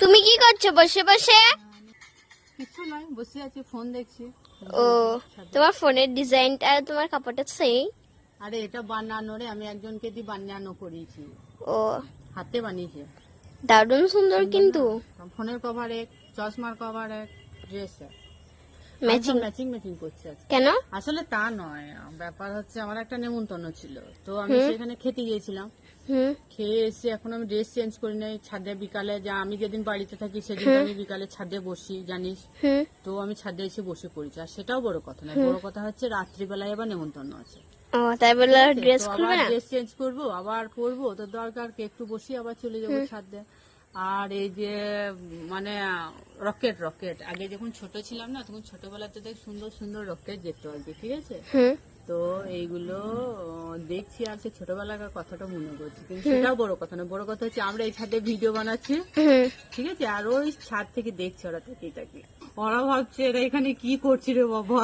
তুমি কি করছো বসে বসে? কিছু নয়, বসে আছি, ফোন দেখছি। ও, তোমার ফোনের ডিজাইনটা আর তোমার কাপড়টা সেই? আরে এটা বানানো রে, আমি একজনকে দিয়ে বানানো করিয়েছি, ও, হাতে বানিয়েছে। দারুণ সুন্দর কিন্তু। ফোনের কভার এক, চশমার কভার এক, ড্রেস এক, ম্যাচিং। ম্যাচিং ম্যাচিং করছে আজকে। কেন? আসলে তা নয়, ব্যাপার হচ্ছে আমার একটা নেমন্তন্ন ছিল, তো আমি সেখানে খেতে গিয়েছিলাম। হুম খেয়ে এসে এখন আমি ড্রেস চেঞ্জ করি নাই, ছাদে বিকালে যা আমি যেদিন বাড়িতে থাকি সেদিন তো আমি বিকালে ছাদে বসি জানিস, হুম। তো আমি ছাদে এসে বসে পড়েছি। আর সেটাও বড় কথা না, বড় কথা হচ্ছে রাত্রিবেলায় আবার নেমন্তন্ন আছে। ও, তাই বলে ড্রেস তো খুলবে আবার না? ড্রেস চেঞ্জ করবো, আবার পরবো, তো দরকার কি একটু বসি আবার চলে যাবো ছাদে। আর এই যে মানে রকেট রকেট, আগে যখন ছোট ছিলাম না, তখন ছোটবেলাতে দেখ সুন্দর সুন্দর রকেট যেত আর কি, ঠিক আছে। হুম। তো এইগুলো দেখছি আর সে ছোটবেলাকার কথাটা মনে করছি, কিন্তু সেটাও বড় কথা না। বড় কথা হচ্ছে আমরা এই ছাদে ভিডিও বানাচ্ছি, হুম। ঠিক আছে, আর ওই ছাদ থেকে দেখছে ওরা, থেকে ওরা ভাবছে এরা এখানে কি করছি রে বাবা।